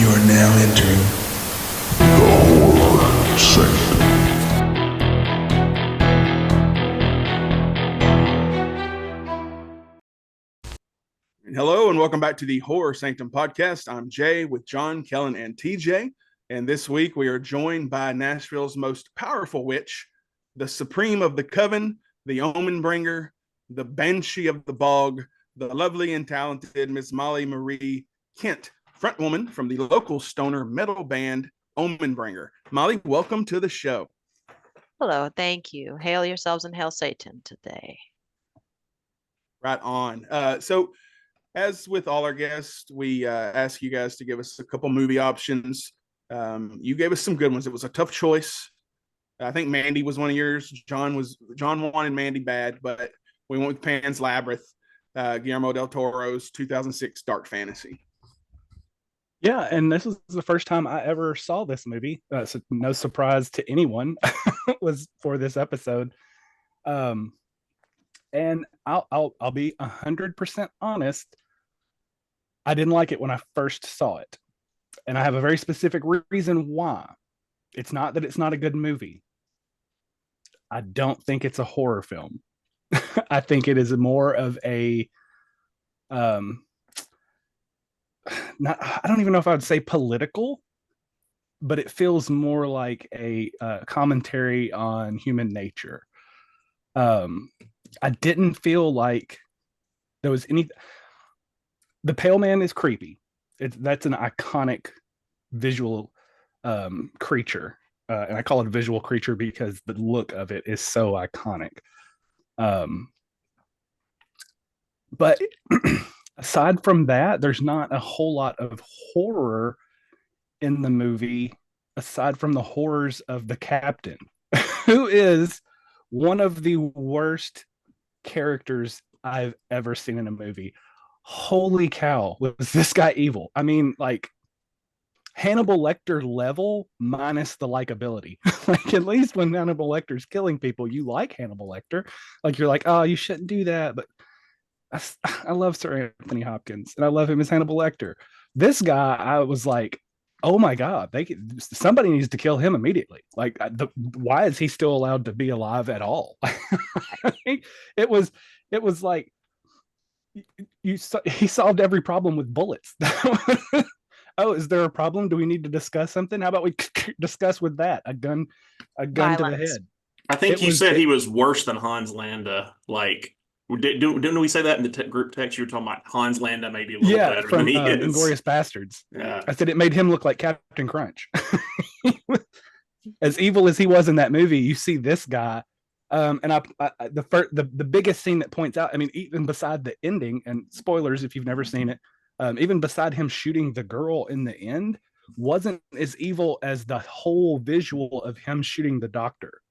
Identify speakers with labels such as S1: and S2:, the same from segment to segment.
S1: You are now entering the horror section.
S2: Hello and welcome back to the Horror Sanctum podcast. I'm Jay with John, Kellen, and TJ. And this week we are joined by Nashville's most powerful witch, the supreme of the coven, the Omenbringer, the banshee of the bog, the lovely and talented Miss Molly Marie Kent, frontwoman from the local stoner metal band Omenbringer. Molly, welcome to the show.
S3: Hello, thank you. Hail yourselves and hail Satan today.
S2: Right on. So as with all our guests, we ask you guys to give us a couple movie options. You gave us some good ones. It was a tough choice. I think Mandy was one of yours. John wanted Mandy bad, but we went with Pan's Labyrinth, Guillermo Del Toro's 2006 dark fantasy.
S4: Yeah, and this was the first time I ever saw this movie. So no surprise to anyone was for this episode. And I'll be 100% honest. I didn't like it when I first saw it, and I have a very specific reason why. It's not that it's not a good movie. I don't think it's a horror film. I think it is more of a I don't even know if I would say political, but it feels more like a commentary on human nature. I didn't feel like there was any. The Pale Man is creepy. That's an iconic visual creature, and I call it a visual creature because the look of it is so iconic. But aside from that, there's not a whole lot of horror in the movie aside from the horrors of the captain, who is one of the worst characters I've ever seen in a movie. Holy cow, was this guy evil? I mean, like Hannibal Lecter level minus the likability. Like, at least when Hannibal Lecter's killing people, you like Hannibal Lecter. Like, you're like, oh, you shouldn't do that. But I love Sir Anthony Hopkins and I love him as Hannibal Lecter. This guy, I was like, oh my God, somebody needs to kill him immediately. Like, why is he still allowed to be alive at all? it was like he solved every problem with bullets. Oh, is there a problem? Do we need to discuss something? How about we discuss with that? A gun
S3: Violence.
S4: To the head.
S5: I think you said he was worse than Hans Landa. Like, didn't we say that in the group text? You were talking about Hans Landa maybe a little better
S4: from
S5: than he is.
S4: Inglourious Bastards.
S5: Yeah.
S4: I said it made him look like Captain Crunch. As evil as he was in that movie, you see this guy. And the biggest scene that points out, I mean, even beside the ending, and spoilers if you've never seen it, even beside him shooting the girl in the end, wasn't as evil as the whole visual of him shooting the doctor.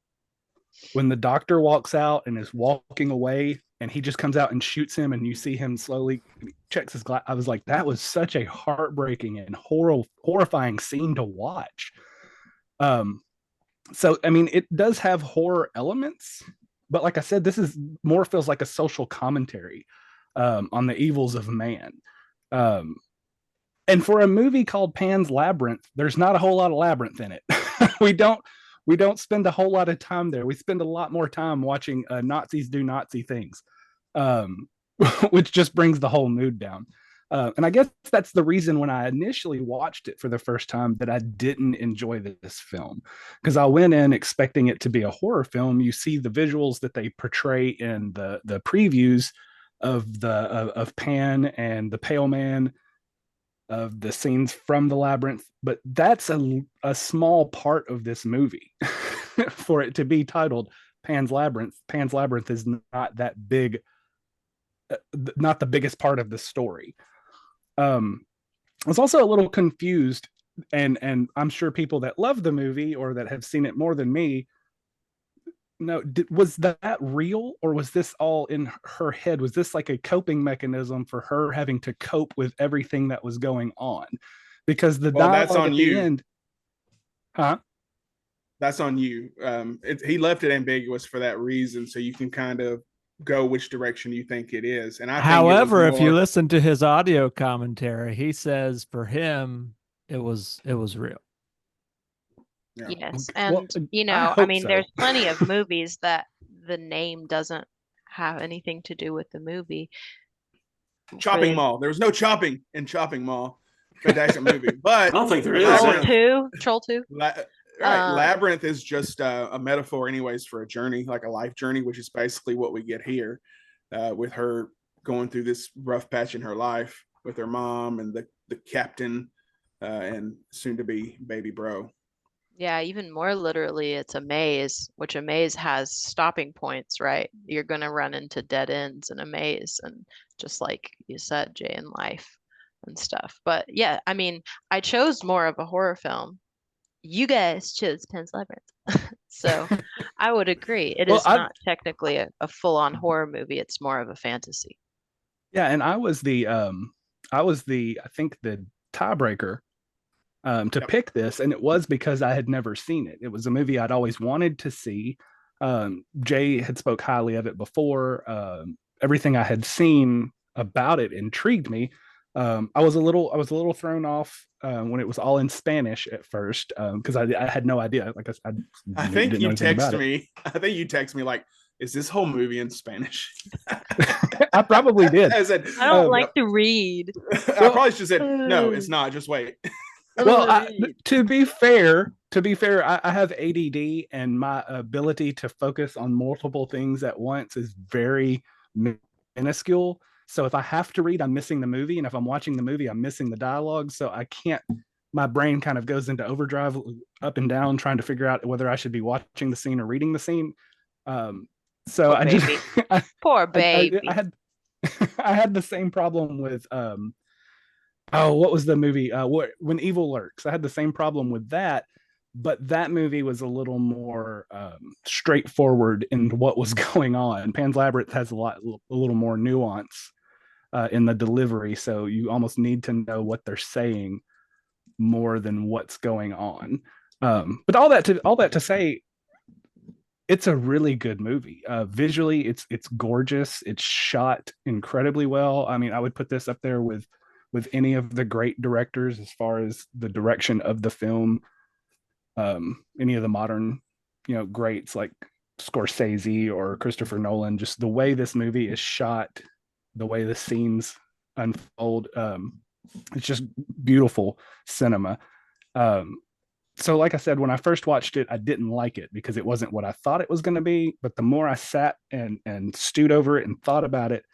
S4: When the doctor walks out and is walking away, and he just comes out and shoots him, and you see him slowly checks his glass. I was like, that was such a heartbreaking and horrifying scene to watch. So, I mean, it does have horror elements, but like I said, this is more feels like a social commentary on the evils of man. And for a movie called Pan's Labyrinth, there's not a whole lot of labyrinth in it. we don't spend a whole lot of time there. We spend a lot more time watching Nazis do Nazi things, which just brings the whole mood down. And I guess that's the reason when I initially watched it for the first time that I didn't enjoy this film, because I went in expecting it to be a horror film. You see the visuals that they portray in the previews of Pan and the Pale Man, of the scenes from the Labyrinth, but that's a small part of this movie. For it to be titled Pan's Labyrinth, Pan's Labyrinth is not that big, not the biggest part of the story. I was also a little confused, and I'm sure people that love the movie or that have seen it more than me know, was that real, or was this all in her head? Was this like a coping mechanism for her having to cope with everything that was going on? Because
S2: that's on you.
S4: End,
S2: that's on you. He left it ambiguous for that reason, so you can kind of go which direction you think it is. And I think
S6: however, if you listen to his audio commentary, he says for him it was real.
S2: Yeah.
S3: Yes.
S4: Well,
S3: And, you
S4: I
S3: know, I
S4: hope
S3: mean,
S4: so.
S3: there's plenty of movies that the name doesn't have anything to do with the movie.
S2: Chopping
S3: But
S2: Mall. There was no chopping in Chopping Mall. Fantastic movie. But
S5: I don't think there is.
S3: Troll
S2: Labyrinth,
S3: 2, Troll 2.
S2: right.
S3: Um,
S2: Labyrinth is just a metaphor, anyways, for a journey, like a life journey, which is basically what we get here with her going through this rough patch in her life with her mom and the captain and soon to be baby bro.
S3: Yeah, even more literally, it's a maze, which a maze has stopping points, right? You're going to run into dead ends in a maze, and just like you said, Jay, in life and stuff. But yeah, I mean, I chose more of a horror film. You guys chose Pan's Labyrinth. So I would agree. It
S4: Well,
S3: is not technically a full-on horror movie. It's more of a fantasy.
S4: yeah, and I was the I think the tiebreaker to
S2: Yep.
S4: pick this, and it was because I had never seen it. It was a movie I'd always wanted to see. Jay had spoke highly of it before. Everything I had seen about it intrigued me. I was a little thrown off when it was all in Spanish at first because I had no idea. Like I
S2: I
S4: didn't
S2: think
S4: know
S2: you
S4: anything about
S2: text
S4: it.
S2: me. I think you text me like, "Is this whole movie in Spanish?"
S4: I probably did.
S2: I said,
S3: I don't like
S2: "Yep."
S3: to read.
S2: I
S4: Well,
S2: probably should have said, "No, it's not. Just wait."
S4: well, to be fair, I have ADD, and my ability to focus on multiple things at once is very minuscule. So if I have to read, I'm missing the movie, and if I'm watching the movie, I'm missing the dialogue. So I can't. My brain kind of goes into overdrive, up and down, trying to figure out whether I should be watching the scene or reading the scene. Um, so
S3: Poor
S4: I just,
S3: baby. Poor
S4: I
S3: baby.
S4: had, I had the same problem with oh, what was the movie? When Evil Lurks. I had the same problem with that, but that movie was a little more straightforward in what was going on. Pan's Labyrinth has a little more nuance in the delivery, so you almost need to know what they're saying more than what's going on. But all that to say, it's a really good movie. Visually, it's gorgeous. It's shot incredibly well. I mean, I would put this up there with any of the great directors as far as the direction of the film. Any of the modern, greats like Scorsese or Christopher Nolan. Just the way this movie is shot, the way the scenes unfold. It's just beautiful cinema. Um, so like I said, when I first watched it, I didn't like it because it wasn't what I thought it was going to be. But the more I sat and stewed over it and thought about it,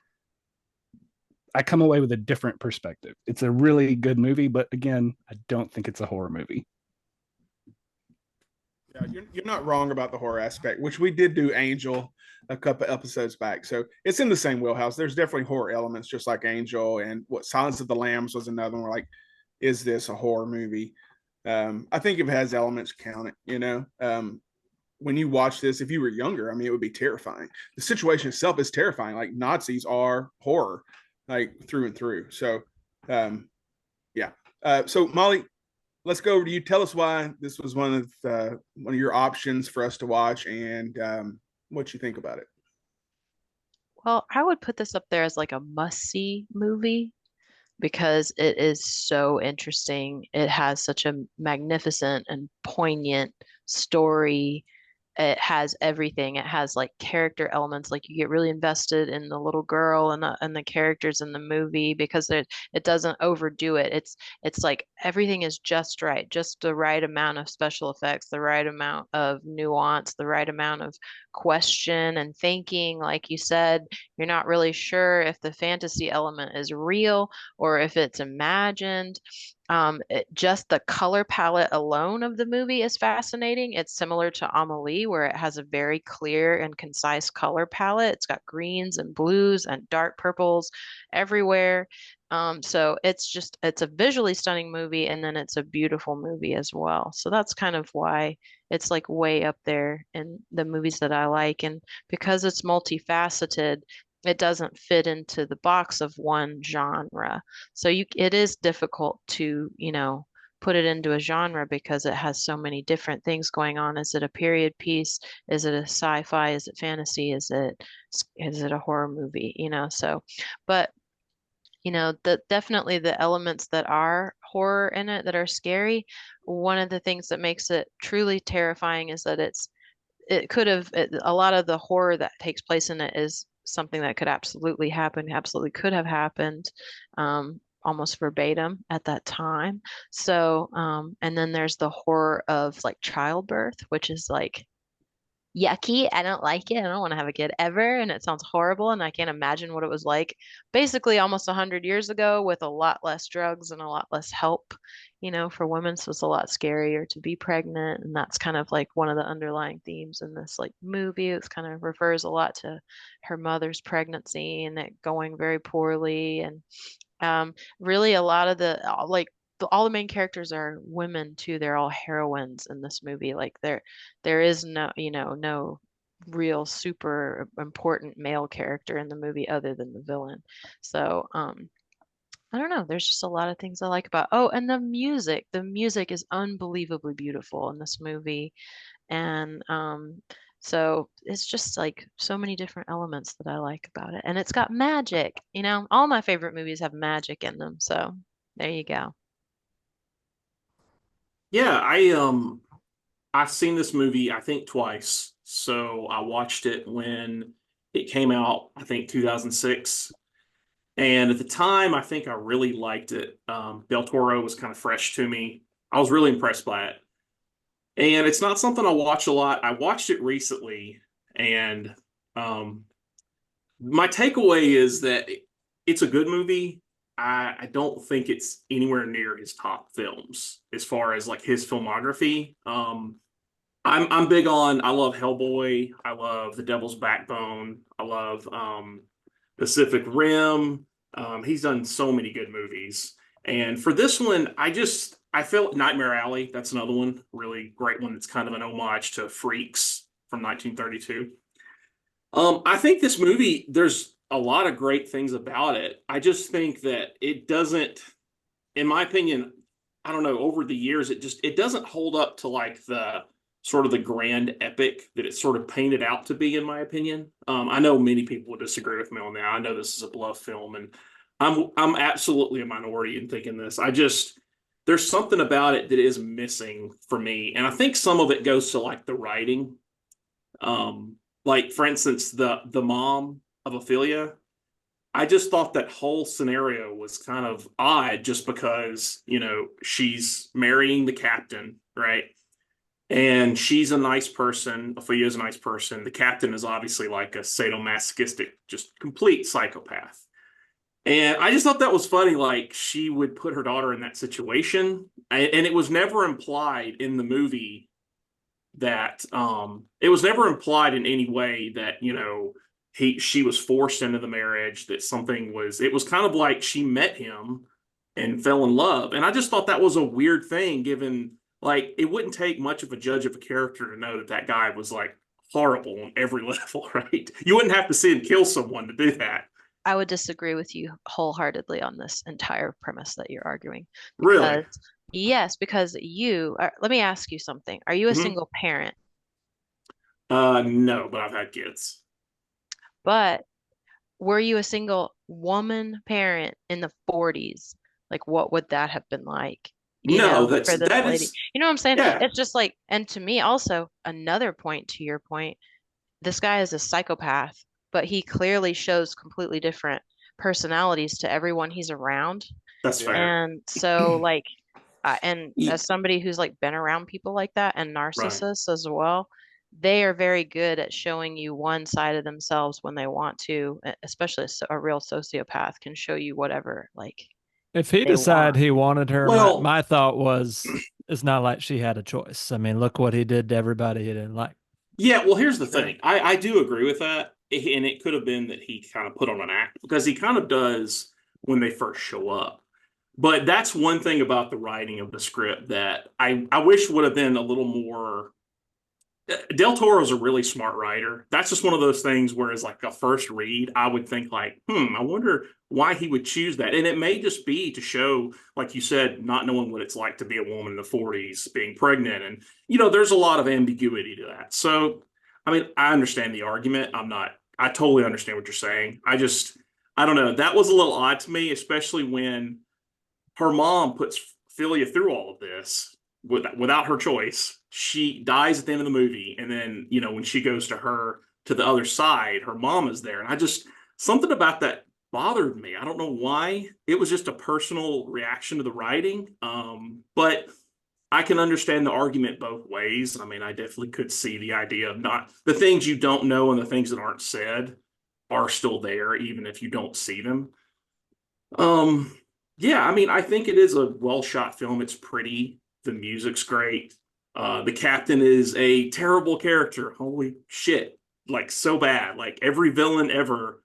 S4: I come away with a different perspective. It's a really good movie, but again, I don't think it's a horror movie.
S2: Yeah, you're not wrong about the horror aspect, which we did do Angel a couple episodes back. So it's in the same wheelhouse. There's definitely horror elements, just like Angel, and what Silence of the Lambs was another one. We're like, is this a horror movie? I think if it has elements, count it. When you watch this, if you were younger, I mean, it would be terrifying. The situation itself is terrifying. Like Nazis are horror, like through and through. So, yeah. So Molly, let's go over to you. Tell us why this was one of your options for us to watch, and what you think about it.
S3: Well, I would put this up there as like a must-see movie because it is so interesting. It has such a magnificent and poignant story. It has everything. It has like character elements, like you get really invested in the little girl and the characters in the movie because it doesn't overdo it. It's like everything is just right, just the right amount of special effects, the right amount of nuance, the right amount of question and thinking. Like you said, you're not really sure if the fantasy element is real or if it's imagined. Just the color palette alone of the movie is fascinating. It's similar to Amelie, where it has a very clear and concise color palette. It's got greens and blues and dark purples everywhere. So it's a visually stunning movie, and then it's a beautiful movie as well. So that's kind of why it's like way up there in the movies that I like. And because it's multifaceted, it doesn't fit into the box of one genre. So it is difficult to, put it into a genre because it has so many different things going on. Is it a period piece? Is it a sci-fi? Is it fantasy? Is it a horror movie? So, but definitely the elements that are horror in it that are scary. One of the things that makes it truly terrifying is that a lot of the horror that takes place in it is something that could absolutely happen, absolutely could have happened, almost verbatim at that time. So, and then there's the horror of like childbirth, which is like yucky. I don't like it. I don't want to have a kid ever. And it sounds horrible. And I can't imagine what it was like basically almost 100 years ago with a lot less drugs and a lot less help, for women. So it's a lot scarier to be pregnant. And that's kind of like one of the underlying themes in this like movie. It's kind of refers a lot to her mother's pregnancy and it going very poorly. And really a lot of all the main characters are women too. They're all heroines in this movie. Like there is no real super important male character in the movie other than the villain. So, I don't know. There's just a lot of things I like about. Oh, and the music. The music is unbelievably beautiful in this movie. And so it's just like so many different elements that I like about it. And it's got magic. All my favorite movies have magic in them. So there you go.
S5: Yeah, I've seen this movie I think twice. So I watched it when it came out, I think 2006. And at the time, I think I really liked it. Del Toro was kind of fresh to me. I was really impressed by it. And it's not something I watch a lot. I watched it recently, and um, my takeaway is that it's a good movie. I don't think it's anywhere near his top films as far as like his filmography. I'm big on. I love Hellboy. I love The Devil's Backbone. I love Pacific Rim. He's done so many good movies. And for this one, I felt Nightmare Alley. That's another one, really great one. It's kind of an homage to Freaks from 1932. I think this movie, there's a lot of great things about it. I just think that it doesn't, in my opinion, I don't know, over the years, it doesn't hold up to like the sort of the grand epic that it's sort of painted out to be, in my opinion. I know many people would disagree with me on that. I know this is a bluff film, and I'm absolutely a minority in thinking this. There's something about it that is missing for me, and I think some of it goes to like the writing. Like for instance, the mom of Ophelia. I just thought that whole scenario was kind of odd just because, she's marrying the captain, right? And she's a nice person. Ophelia's a nice person. The captain is obviously like a sadomasochistic, just complete psychopath. And I just thought that was funny. Like she would put her daughter in that situation. And it was never implied in the movie that it was never implied in any way that, she was forced into the marriage, that it was kind of like she met him and fell in love. And I just thought that was a weird thing, given like it wouldn't take much of a judge of a character to know that that guy was like horrible on every level, right? You wouldn't have to see him kill someone to do that.
S3: I would disagree with you wholeheartedly on this entire premise that you're arguing.
S5: Really?
S3: Because, yes, because let me ask you something. Are you a
S5: Mhm.
S3: single parent?
S5: No, but I've had kids.
S3: But were you a single woman parent in the 40s? Like, what would that have been like,
S5: No,
S3: for this
S5: that
S3: lady?
S5: is
S3: You know what I'm saying?
S5: yeah.
S3: It's just like, and to me also, another point to your point, this guy is a psychopath, but he clearly shows completely different personalities to everyone he's around.
S5: That's fair.
S3: And so, like, and
S5: Ye-
S3: as somebody who's like been around people like that and
S5: Right.
S3: narcissists as well, they are very good at showing you one side of themselves when they want to, especially a real sociopath can show you whatever like
S6: If he
S3: they
S6: decided
S3: want.
S6: he wanted her, my,
S5: Well,
S6: my thought was it's not like she had a choice. I mean, look what he did to everybody he didn't like.
S5: yeah, well, here's the
S3: True.
S5: thing. I do agree with that. And it could have been that he kind of put on an act because he kind of does when they first show up. But that's one thing about the writing of the script that I wish would have been a little more. Del Toro's a really smart writer. That's just one of those things where, as like a first read, I would think like, I wonder why he would choose that. And it may just be to show, like you said, not knowing what it's like to be a woman in the 40s, being pregnant. And, there's a lot of ambiguity to that. So, I mean, I understand the argument. I totally understand what you're saying. I don't know. That was a little odd to me, especially when her mom puts Philia through all of this without her choice. She dies at the end of the movie, and then when she goes to the other side, her mom is there, and I just something about that bothered me. I don't know why. It was just a personal reaction to the writing, but I can understand the argument both ways. I mean, I definitely could see the idea of not the things you don't know and the things that aren't said are still there, even if you don't see them. Um, yeah, I mean, I think it is a well shot film. It's pretty. The music's great. The captain is a terrible character. Holy shit. Like, so bad. Like, every villain ever,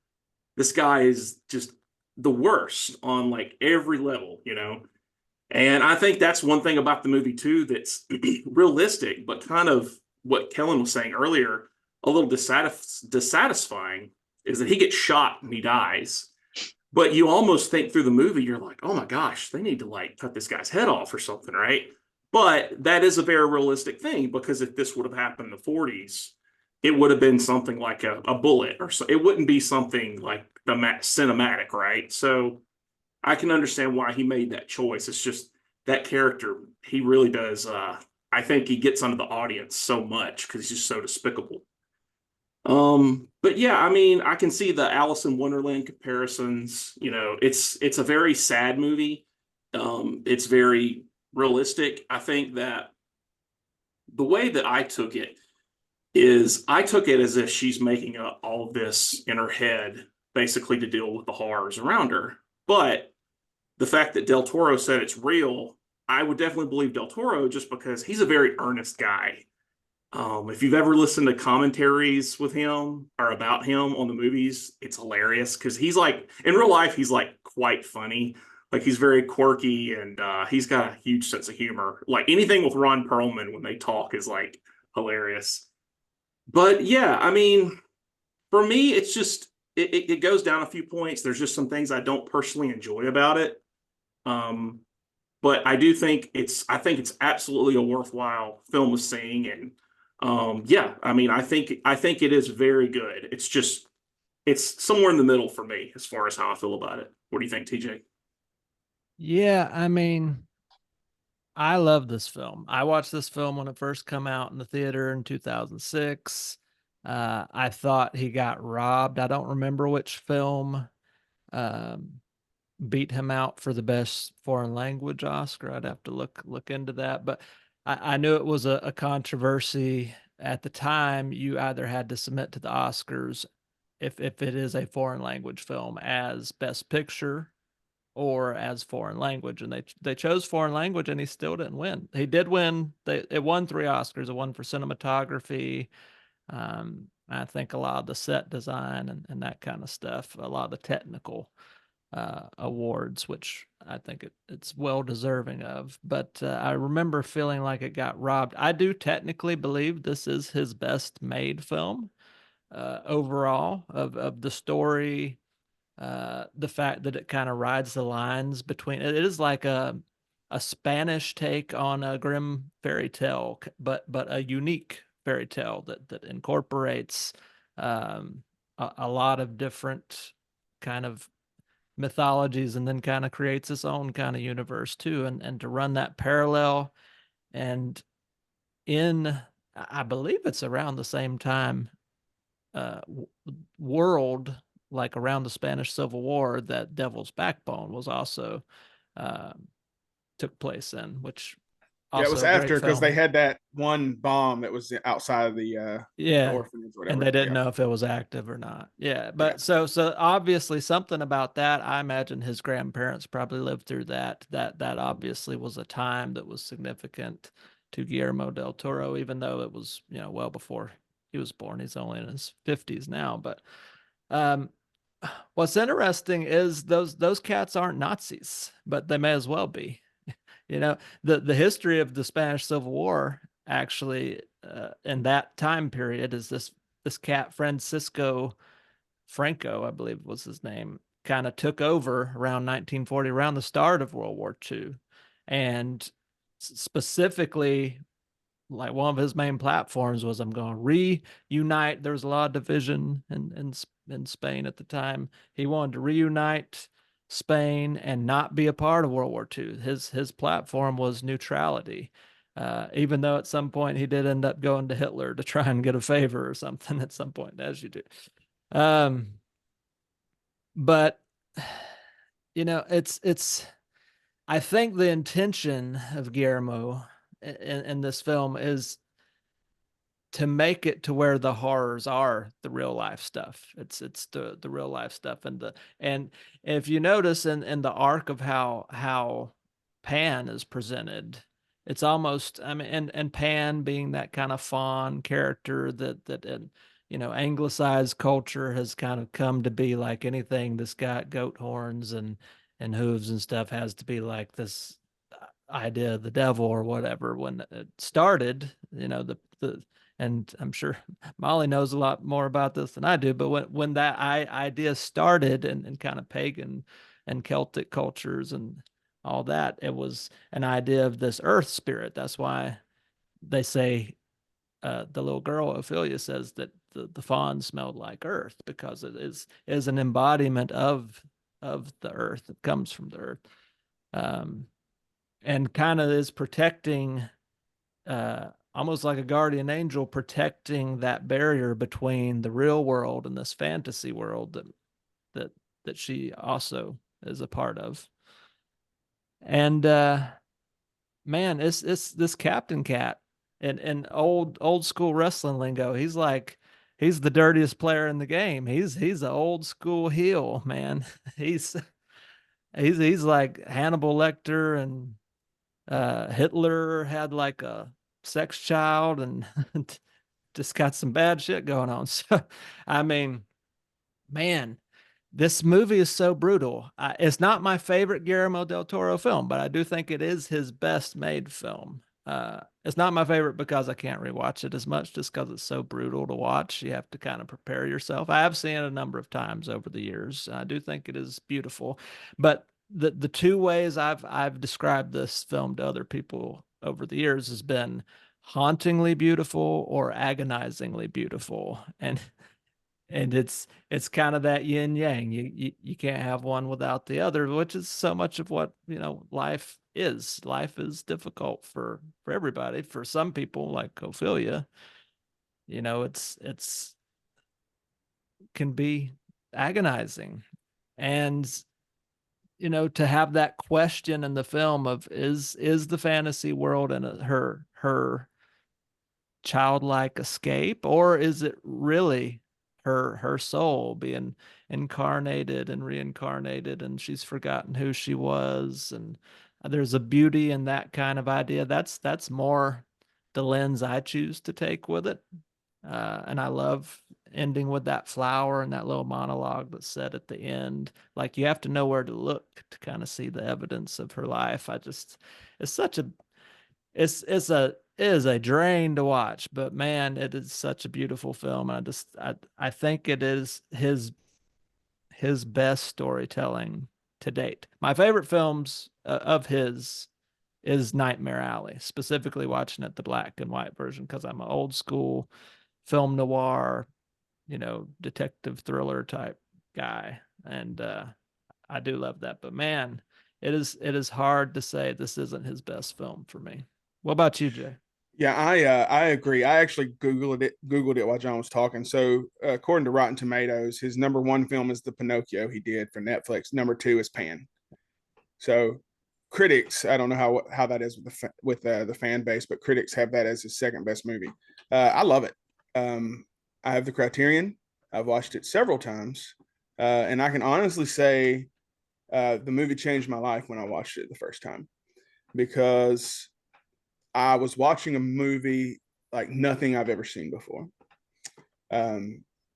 S5: this guy is just the worst on like every level. And I think that's one thing about the movie, too, that's realistic, but kind of what Kellen was saying earlier, a little dissatisfying is that he gets shot and he dies. But you almost think through the movie, you're like, oh my gosh, they need to like cut this guy's head off or something, right? But that is a very realistic thing, because if this would have happened in the 40s, it would have been something like a bullet, or so. It wouldn't be something like the cinematic, right? So I can understand why he made that choice. It's just that character, he really does. I think he gets under the audience so much because he's just so despicable. But yeah, I mean, I can see the Alice in Wonderland comparisons. It's a very sad movie. It's very realistic. I think that the way that I took it is I took it as if she's making up all of this in her head, basically to deal with the horrors around her. But the fact that Del Toro said it's real, I would definitely believe Del Toro, just because he's a very earnest guy. If you've ever listened to commentaries with him or about him on the movies, it's hilarious because he's like, in real life, he's like quite funny. Like, he's very quirky, and he's got a huge sense of humor. Like, anything with Ron Perlman when they talk is like hilarious. But yeah, I mean, for me, it's just it goes down a few points. There's just some things I don't personally enjoy about it. But I do think it's absolutely a worthwhile film of seeing. And yeah, I mean, I think it is very good. It's somewhere in the middle for me as far as how I feel about it. What do you think, TJ?
S6: Yeah, I mean, I love this film. I watched this film when it first came out in the theater in 2006. I thought he got robbed. I don't remember which film um, beat him out for the best foreign language Oscar. I'd have to look into that, but I knew it was a controversy at the time. You either had to submit to the Oscars if it is a foreign language film as Best Picture or as foreign language, and they chose foreign language, and he still didn't win. He did win. It won 3 Oscars. It won for cinematography. I think a lot of the set design and that kind of stuff, a lot of the technical awards, which I think it's well deserving of. But I remember feeling like it got robbed. I do technically believe this is his best made film overall of the story. The fact that it kind of rides the lines between it is like a Spanish take on a Grimm fairy tale, but a unique fairy tale that incorporates a lot of different kind of mythologies, and then kind of creates its own kind of universe too. And to run that parallel, and in I believe it's around the same time uh, world, like around the Spanish Civil War, that Devil's Backbone was also uh, took place in, which
S2: Yeah, it
S6: also
S2: was
S6: a great
S2: after, because
S6: film.
S2: they had that one bomb that was outside of the
S6: Yeah,
S2: orphanage, or
S6: and
S2: whatever.
S6: they didn't
S2: Yeah.
S6: know if it was active or not. Yeah,
S2: Yeah.
S6: but so obviously something about that. I imagine his grandparents probably lived through that. That obviously was a time that was significant to Guillermo del Toro, even though it was well before he was born. He's only in his 50s now. But um, what's interesting is those cats aren't Nazis, but they may as well be. The history of the Spanish Civil War actually in that time period is this cat Francisco Franco, I believe was his name, kind of took over around 1940, around the start of World War II, and specifically, like, one of his main platforms was, I'm going to reunite. There was a lot of division in Spain at the time. He wanted to reunite Spain and not be a part of World War II. His platform was neutrality. Even though at some point he did end up going to Hitler to try and get a favor or something at some point, as you do. But it's I think the intention of Guillermo in this film is to make it to where the horrors are the real life stuff. It's the real life stuff, and if you notice in the arc of how Pan is presented, it's almost, I mean, and Pan being that kind of fawn character that in anglicized culture has kind of come to be like anything that's got goat horns and hooves and stuff has to be like this idea of the devil or whatever. When it started, the and I'm sure Molly knows a lot more about this than I do, but when that idea started in kind of pagan and Celtic cultures and all that, it was an idea of this earth spirit. That's why they say the little girl Ophelia says that the fawn smelled like earth, because it is an embodiment of the earth. It comes from the earth, and kind of is protecting, almost like a guardian angel, protecting that barrier between the real world and this fantasy world that she also is a part of. And man, it's this Captain Cat in old school wrestling lingo. He's the dirtiest player in the game. He's an old school heel, man. He's like Hannibal Lecter, and Hitler had like a sex child and just got some bad shit going on. So, I mean, man, this movie is so brutal. It's not my favorite Guillermo Del Toro film, but I do think it is his best made film. It's not my favorite because I can't rewatch it as much, just because it's so brutal to watch. You have to kind of prepare yourself. I have seen it a number of times over the years. I do think it is beautiful, but the two ways I've described this film to other people over the years has been hauntingly beautiful or agonizingly beautiful, and it's kind of that yin yang. You can't have one without the other, which is so much of what life is. Life is difficult for everybody. For some people, like Ophelia, it's can be agonizing, and to have that question in the film of is the fantasy world and her childlike escape, or is it really her soul being incarnated and reincarnated, and she's forgotten who she was? And there's a beauty in that kind of idea. That's more the lens I choose to take with it. And I love ending with that flower and that little monologue that's said at the end. Like, you have to know where to look to kind of see the evidence of her life. It's such a it is a drain to watch, but man, it is such a beautiful film. I think it is his best storytelling to date. My favorite films of his is Nightmare Alley, specifically watching it the black and white version, because I'm an old school film noir, detective thriller type guy, and I do love that. But man, it is hard to say this isn't his best film for me. What about you, Jay?
S2: Yeah, I agree. I actually Googled it while John was talking. So according to Rotten Tomatoes, his number one film is the Pinocchio he did for Netflix. Number two is Pan. So critics, I don't know how that is with the fan base, but critics have that as his second best movie. I love it. I have the Criterion. I've watched it several times, and I can honestly say the movie changed my life when I watched it the first time, because I was watching a movie like nothing I've ever seen before.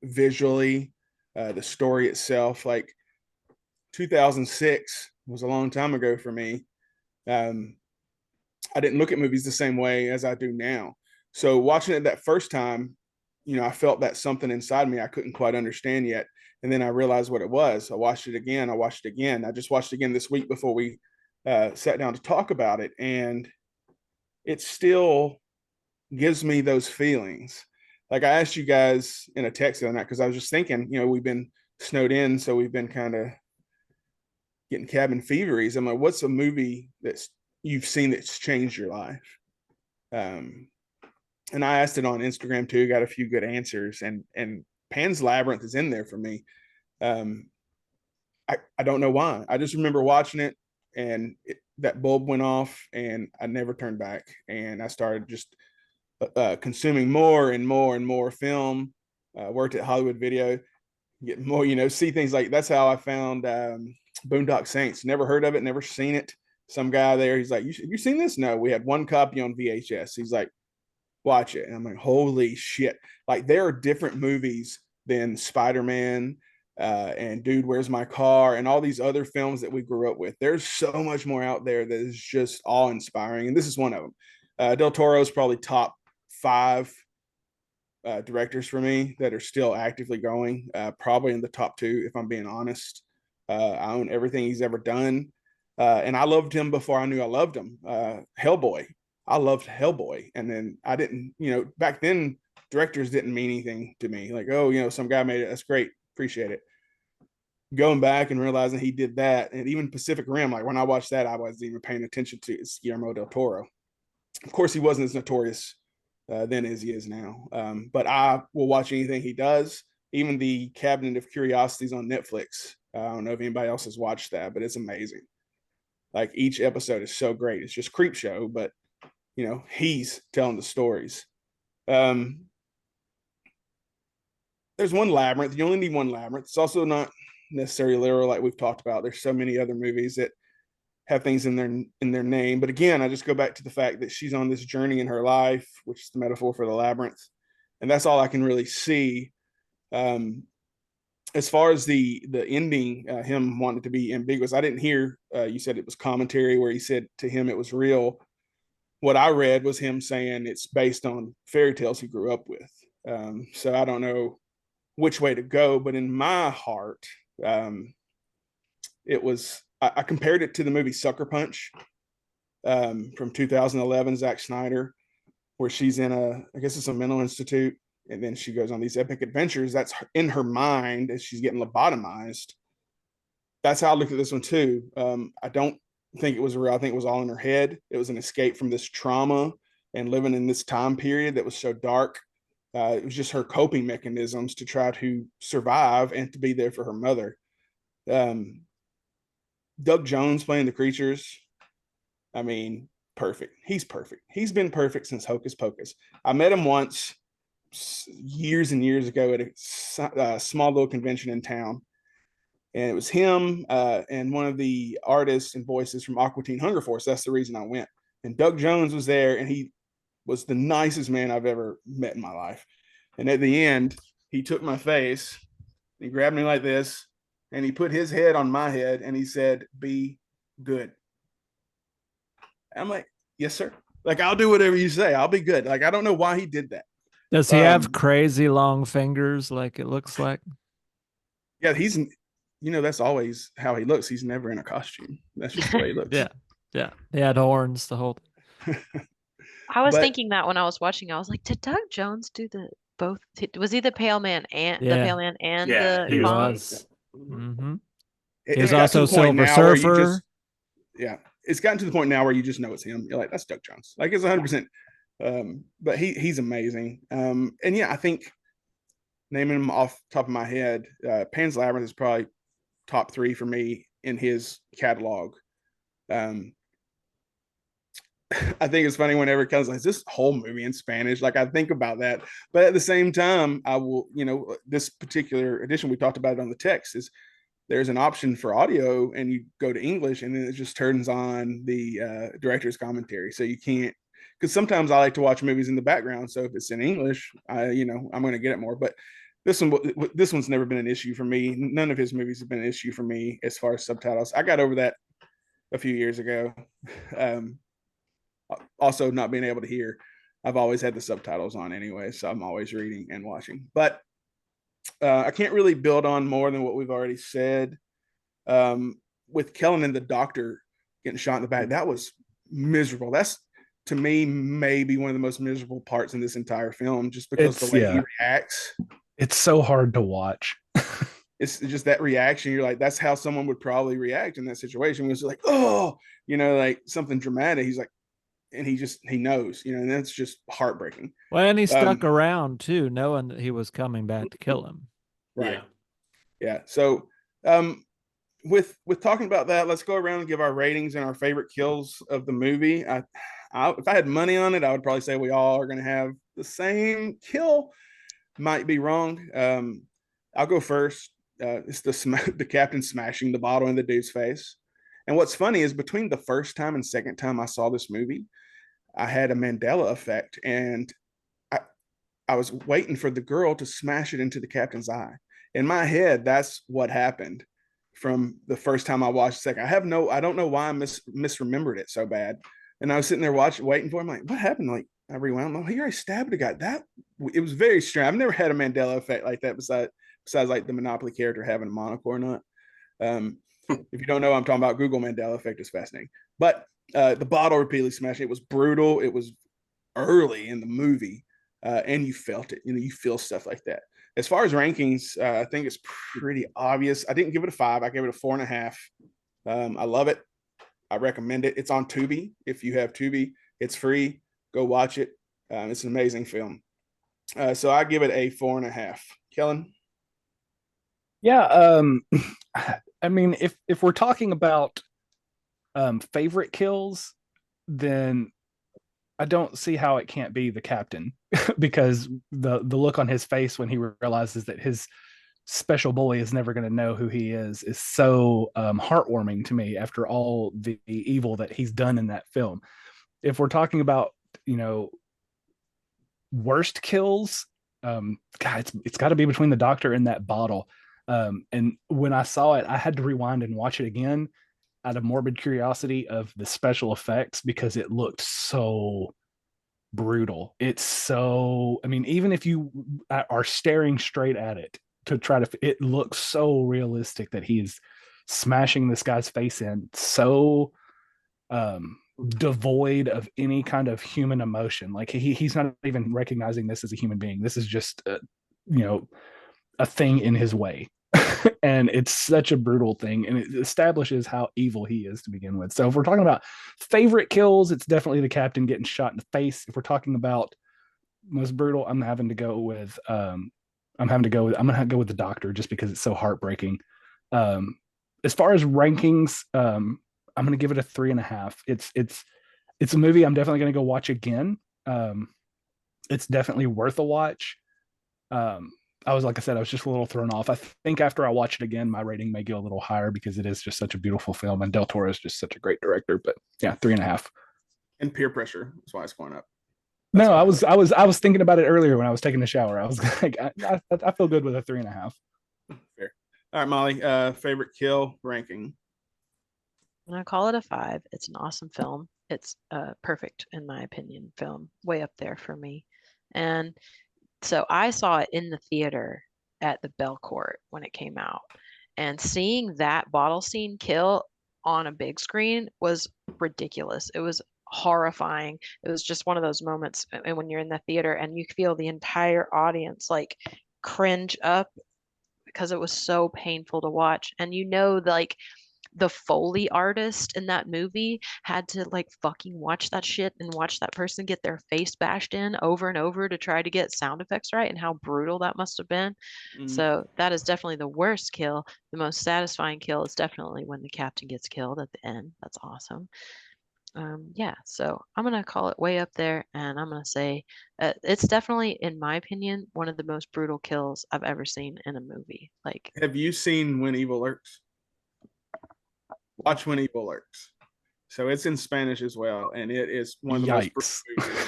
S2: Visually, the story itself, like 2006 was a long time ago for me. I didn't look at movies the same way as I do now. So watching it that first time, I felt that something inside me I couldn't quite understand yet. And then I realized what it was. I watched it again. I just watched it again this week before we sat down to talk about it. And it still gives me those feelings. Like I asked you guys in a text the other night because I was just thinking, we've been snowed in, so we've been kind of getting cabin feveries. I'm like, what's a movie that's you've seen that's changed your life? And I asked it on Instagram too, got a few good answers, and Pan's Labyrinth is in there for me. I don't know why. I just remember watching it, and that bulb went off, and I never turned back. And I started just consuming more and more and more film. Worked at Hollywood Video, get more, see things like that's how I found Boondock Saints. Never heard of it, never seen it. Some guy there, he's like, you seen this? No, we had one copy on VHS. He's like, watch it. And I'm like, holy shit. Like there are different movies than Spider-Man and Dude, Where's My Car? And all these other films that we grew up with. There's so much more out there that is just awe-inspiring. And this is one of them. Del Toro is probably top 5 directors for me that are still actively going, probably in the top 2, if I'm being honest. I own everything he's ever done. And I loved him before I knew I loved him. Hellboy. I loved Hellboy. And then I didn't, back then directors didn't mean anything to me. Like, oh, some guy made it. That's great. Appreciate it. Going back and realizing he did that. And even Pacific Rim, like when I watched that, I wasn't even paying attention to Guillermo Del Toro. Of course, he wasn't as notorious then as he is now. But I will watch anything he does, even the Cabinet of Curiosities on Netflix. I don't know if anybody else has watched that, but it's amazing. Like each episode is so great. It's just creep show, but he's telling the stories. There's one Labyrinth. You only need one Labyrinth. It's also not necessarily literal like we've talked about. There's so many other movies that have things in their name. But again, I just go back to the fact that she's on this journey in her life, which is the metaphor for the labyrinth. And that's all I can really see. As far as the ending, him wanting to be ambiguous, I didn't hear, you said it was commentary where he said to him it was real. What I read was him saying it's based on fairy tales he grew up with. So I don't know which way to go, but in my heart, it was, I compared it to the movie Sucker Punch from 2011, Zack Snyder, where she's in I guess it's a mental institute, and then she goes on these epic adventures. That's in her mind as she's getting lobotomized. That's how I looked at this one too. I don't think it was real. I think it was all in her head. It was an escape from this trauma and living in this time period that was so dark. It was just her coping mechanisms to try to survive and to be there for her mother. Doug Jones playing the creatures. I mean, perfect. He's perfect. He's been perfect since Hocus Pocus. I met him once years and years ago at a small little convention in town. And it was him and one of the artists and voices from Aqua Teen Hunger Force. That's the reason I went. And Doug Jones was there, and he was the nicest man I've ever met in my life. And at the end, he took my face, he grabbed me like this, and he put his head on my head, and he said, "Be good." I'm like, "Yes, sir. Like, I'll do whatever you say. I'll be good." Like, I don't know why he did that.
S6: Does he have crazy long fingers like it looks like?
S2: Yeah, he's, that's always how he looks. He's never in a costume. That's just the way he looks.
S6: Yeah. He had horns the whole time.
S3: I was thinking that when I was watching, I was like, did Doug Jones do both? Was he the Pale Man and the Pale Man and the
S6: he
S3: Fawn?
S6: was. Mm-hmm.
S2: He
S6: was also Silver Surfer.
S2: It's gotten to the point now where you just know it's him. You're like, that's Doug Jones. Like, it's 100%. But he's amazing. And yeah, I think naming him off the top of my head, Pan's Labyrinth is probably top 3 for me in his catalog. I think it's funny whenever it comes like, is this whole movie in Spanish? Like, I think about that, but at the same time, I will, this particular edition, we talked about it on the text, is there's an option for audio and you go to English and then it just turns on the director's commentary. So you can't, because sometimes I like to watch movies in the background. So if it's in English, I'm going to get it more, but this one's never been an issue for me. None of his movies have been an issue for me as far as subtitles. I got over that a few years ago. Also not being able to hear, I've always had the subtitles on anyway, so I'm always reading and watching. But I can't really build on more than what we've already said. With Kellen and the doctor getting shot in the back, that was miserable. to me, maybe one of the most miserable parts in this entire film, just because the way he reacts.
S4: It's so hard to watch.
S2: It's just that reaction. You're like, that's how someone would probably react in that situation. It was like, oh, like something dramatic. He's like, and he knows, and that's just heartbreaking.
S6: Well, and he stuck around too, knowing that he was coming back to kill him.
S2: Right. Yeah. So, with talking about that, let's go around and give our ratings and our favorite kills of the movie. If I had money on it, I would probably say we all are going to have the same kill. Might be wrong. I'll go first. It's the captain smashing the bottle in the dude's face. And what's funny is between the first time and second time I saw this movie, I had a Mandela effect, and I was waiting for the girl to smash it into the captain's eye. In my head, that's what happened from the first time I watched the second. I don't know why I misremembered it so bad. And I was sitting there waiting for him, like, what happened? Like, I rewound. Oh, he already stabbed a guy. It was very strange. I've never had a Mandela effect like that besides like the Monopoly character having a monocle or not. If you don't know what I'm talking about, Google Mandela effect. Is fascinating. But the bottle repeatedly smashing, it was brutal. It was early in the movie, and you felt it. You feel stuff like that. As far as rankings, I think it's pretty obvious. I didn't give it a 5. I gave it a 4.5. I love it. I recommend it. It's on Tubi. If you have Tubi, it's free. Go watch it. It's an amazing film. So I give it a 4.5. Kellen?
S4: Yeah. I mean, if we're talking about favorite kills, then I don't see how it can't be the captain because the look on his face when he realizes that his special bully is never going to know who he is so heartwarming to me after all the evil that he's done in that film. If we're talking about, worst kills, God, it's got to be between the doctor and that bottle. And when I saw it, I had to rewind and watch it again out of morbid curiosity of the special effects because it looked so brutal. Even if you are staring straight at it to try to, it looks so realistic that he's smashing this guy's face in so devoid of any kind of human emotion. Like he's not even recognizing this as a human being. This is just a thing in his way. And it's such a brutal thing, and it establishes how evil he is to begin with. So if we're talking about favorite kills, it's definitely the captain getting shot in the face. If we're talking about most brutal, I'm going to go with the doctor just because it's so heartbreaking. As far as rankings, I'm going to give it a 3.5. It's a movie I'm definitely going to go watch again. It's definitely worth a watch. Like I said, I was just a little thrown off. I think after I watch it again, my rating may go a little higher because it is just such a beautiful film, and Del Toro is just such a great director. But yeah, 3.5.
S2: And peer pressure is why it's going up.
S4: No, I was thinking about it earlier when I was taking a shower. I was like, I feel good with a 3.5.
S2: Fair. All right, Molly. Favorite kill ranking.
S3: I'm gonna call it a 5. It's an awesome film. It's perfect in my opinion. Film way up there for me, and so I saw it in the theater at the Belcourt when it came out, and seeing that bottle scene kill on a big screen was ridiculous. It was horrifying. It was just one of those moments, and when you're in the theater and you feel the entire audience like cringe up because it was so painful to watch, and like the Foley artist in that movie had to like fucking watch that shit and watch that person get their face bashed in over and over to try to get sound effects right, and how brutal that must have been. So that is definitely the worst kill. The most satisfying kill is definitely when the captain gets killed at the end. That's awesome. Yeah, so I'm gonna call it way up there, and I'm gonna say it's definitely, in my opinion, one of the most brutal kills I've ever seen in a movie. Like,
S2: have you seen When Evil Lurks? Watch When Evil Lurks. So it's in Spanish as well, and it is one of the most brutal movies.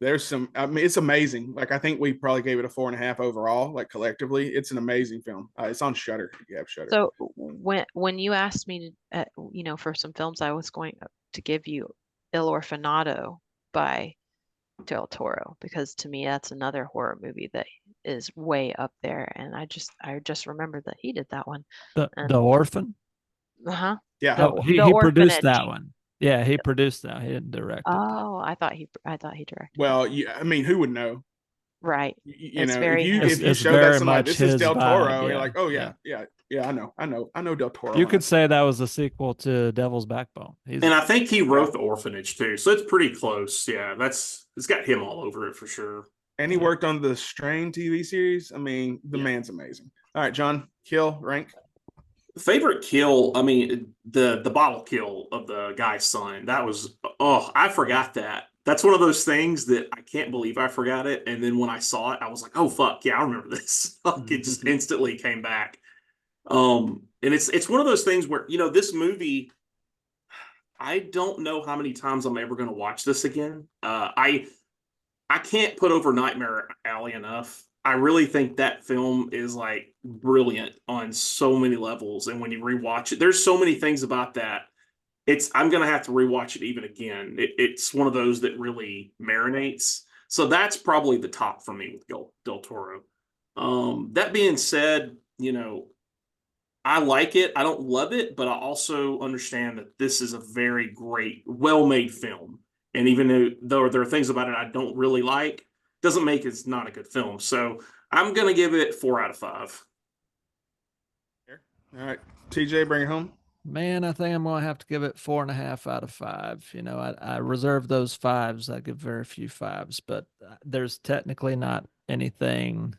S2: There's some, it's amazing. Like, I think we probably gave it a 4.5 overall, like collectively. It's an amazing film. It's on Shudder if you have Shudder.
S3: So when you asked me to, for some films, I was going to give you Il Orfanato by Del Toro, because to me that's another horror movie that is way up there, and I just remembered that he did that one.
S6: The Orphan.
S3: Uh-huh.
S2: Yeah.
S6: He produced that one. Yeah, he produced that. He didn't direct it.
S3: Oh, I thought he directed it.
S2: Well, yeah, I mean, who would know?
S3: Right.
S2: You
S3: It's
S2: know,
S3: very
S2: if
S3: his.
S2: you
S6: It's
S2: show that
S6: very
S2: somebody,
S6: much
S2: this is
S6: his
S2: Del
S6: vibe.
S2: Toro, you're
S6: Yeah,
S2: like, oh
S6: yeah.
S2: yeah, I know Del Toro.
S6: You
S2: when I
S6: could
S2: see
S6: say
S2: it.
S6: that was a sequel to Devil's Backbone.
S5: And I think he wrote The Orphanage too, so it's pretty close. Yeah, it's got him all over it for sure.
S2: And he worked on the Strain TV series. I mean, the man's amazing. All right, John, kill rank.
S5: Favorite kill, I mean, the bottle kill of the guy's son. That was, oh, I forgot that. That's one of those things that I can't believe I forgot it. And then when I saw it, I was like, oh fuck, yeah, I remember this. Like it just instantly came back. And it's one of those things where, you know, this movie, I don't know how many times I'm ever going to watch this again. I can't put over Nightmare Alley enough. I really think that film is like brilliant on so many levels. And when you rewatch it, there's so many things about that. I'm gonna have to rewatch it even again. It's one of those that really marinates. So that's probably the top for me with Del Toro. That being said, you know, I like it. I don't love it, but I also understand that this is a very great, well-made film. And even though there are things about it I don't really like, doesn't make it's not a good film. So I'm gonna give it 4 out of 5.
S2: All right, TJ, bring it home.
S6: Man, I think I'm gonna have to give it 4.5 out of 5. You know, I reserve those fives. I give very few fives, but there's technically not anything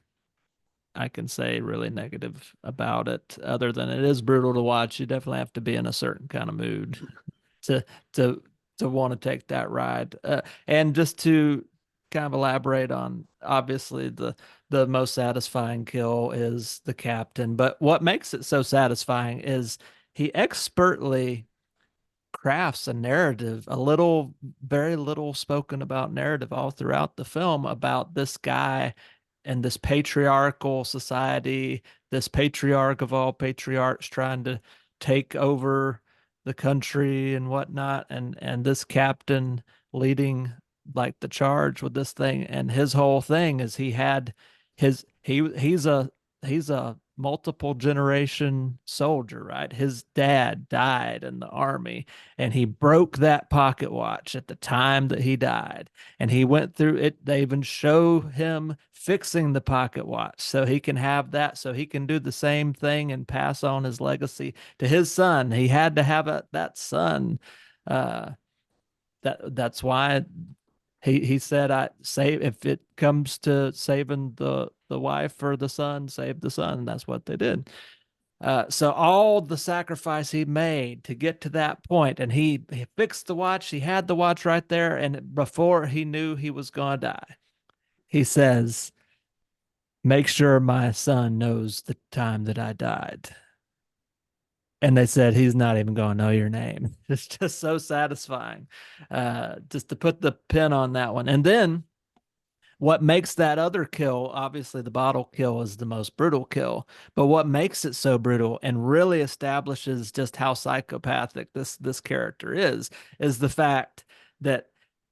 S6: I can say really negative about it, other than it is brutal to watch. You definitely have to be in a certain kind of mood to to to want to take that ride. And just to kind of elaborate on, obviously the most satisfying kill is the captain, but what makes it so satisfying is he expertly crafts a narrative, a little, very little spoken about narrative all throughout the film about this guy and this patriarchal society, this patriarch of all patriarchs trying to take over the country and whatnot, and this captain leading like the charge with this thing. And his whole thing is he's a multiple generation soldier, right? His dad died in the army and he broke that pocket watch at the time that he died. And he went through it. They even show him fixing the pocket watch so he can have that, so he can do the same thing and pass on his legacy to his son. He had to have that son. That's why he said, I say, if it comes to saving the wife or the son, save the son. And that's what they did. So all the sacrifice he made to get to that point, and he fixed the watch. He had the watch right there, and before he knew he was gonna die, he says, "Make sure my son knows the time that I died." And they said, he's not even going to know your name. It's just so satisfying, just to put the pin on that one. And then what makes that other kill, obviously the bottle kill is the most brutal kill, but what makes it so brutal and really establishes just how psychopathic this character is the fact that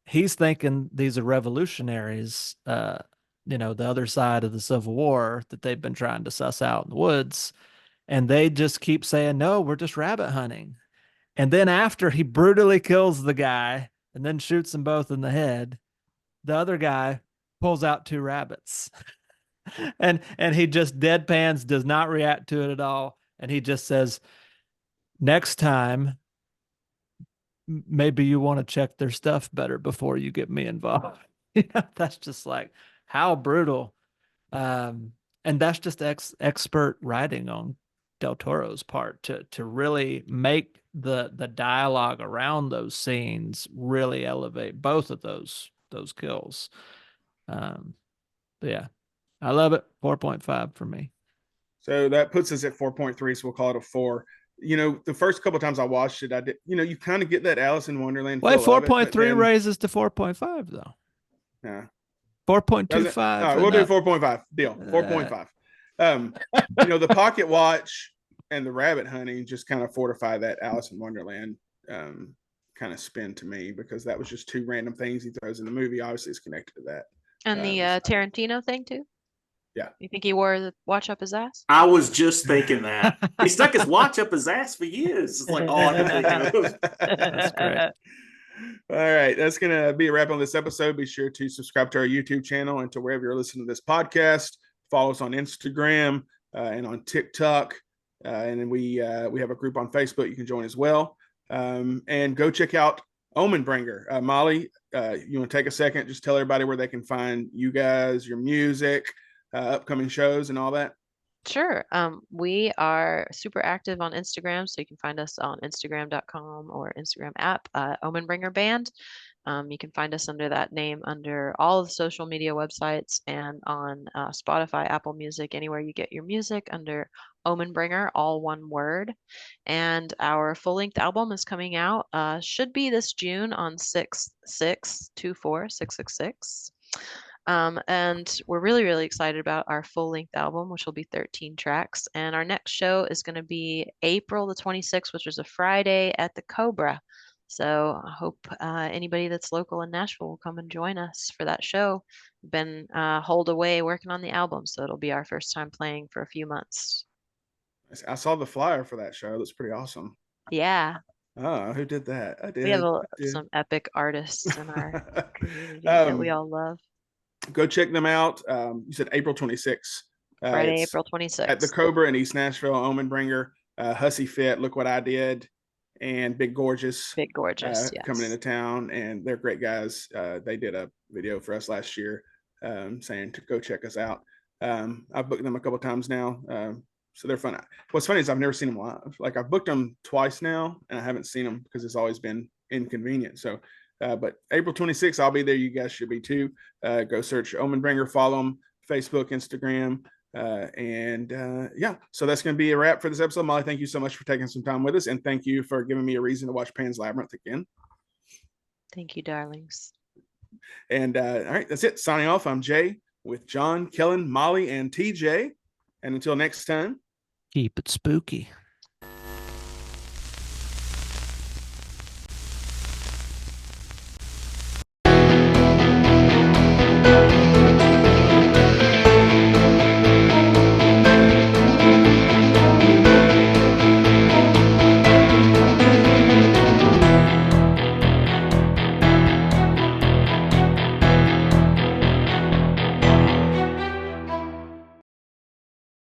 S6: he's thinking these are revolutionaries, you know, the other side of the Civil War that they've been trying to suss out in the woods. And they just keep saying, no, we're just rabbit hunting. And then after he brutally kills the guy and then shoots them both in the head, the other guy pulls out 2 rabbits. and he just deadpans, does not react to it at all. And he just says, next time, maybe you want to check their stuff better before you get me involved. You know, that's just like, how brutal. And that's just expert writing on Del Toro's part to really make the dialogue around those scenes really elevate both of those kills. But yeah, I love it. 4.5 for me.
S2: So that puts us at 4.3. So we'll call it a 4. You know, the first couple of times I watched it, I did. You know, you kind of get that Alice in Wonderland.
S6: Wait,
S2: feel of it, but
S6: 4.3
S2: then-
S6: raises to 4.5 though.
S2: Yeah.
S6: 4.25.
S2: All right, we'll do 4.5. Deal. 4.5. You know, the pocket watch and the rabbit hunting just kind of fortify that Alice in Wonderland kind of spin to me, because that was just 2 random things he throws in the movie. Obviously, it's connected to that.
S3: And the Tarantino thing too. You think he wore the watch up his ass?
S5: I was just thinking that. He stuck his watch up his ass for years. It's like all I can think of.
S6: That's great.
S2: All right, that's going to be a wrap on this episode. Be sure to subscribe to our YouTube channel and to wherever you're listening to this podcast. Follow us on Instagram and on TikTok. And then we have a group on Facebook you can join as well. And go check out Omenbringer. Molly, you want to take a second, just tell everybody where they can find you guys, your music, upcoming shows and all that?
S3: Sure. We are super active on Instagram, so you can find us on Instagram.com or Instagram app, Omenbringer Band. You can find us under that name under all of the social media websites and on Spotify, Apple Music, anywhere you get your music under Omenbringer, all one word. And our full-length album is coming out, should be this June on 6/6/24/666. And we're really, really excited about our full-length album, which will be 13 tracks. And our next show is going to be April the 26th, which is a Friday at the Cobra. So I hope anybody that's local in Nashville will come and join us for that show. We've been holed away working on the album, so it'll be our first time playing for a few months.
S2: I saw the flyer for that show. That's pretty awesome.
S3: Yeah.
S2: Oh, who did that? I did.
S3: We have
S2: I did.
S3: some epic artists in our community that we all love.
S2: Go check them out. You said April 26th.
S3: Friday,
S2: it's
S3: April 26th.
S2: at the Cobra in East Nashville, Omenbringer, Hussy Fit, Look What I Did, and Big Gorgeous.
S3: Big Gorgeous, yes.
S2: Coming into town, and they're great guys. They did a video for us last year saying to go check us out. I've booked them a couple times now, so they're fun. What's funny is I've never seen them live. Like I've booked them twice now, and I haven't seen them because it's always been inconvenient. So, but April 26th, I'll be there. You guys should be too. Go search Omenbringer, follow them, Facebook, Instagram. Yeah, so that's going to be a wrap for this episode. Molly, thank you so much for taking some time with us, and thank you for giving me a reason to watch Pan's Labyrinth again.
S3: Thank you, darlings.
S2: And all right, that's it. Signing off. I'm Jay with John, Kellen, Molly, and TJ. And until next time,
S6: Keep it spooky.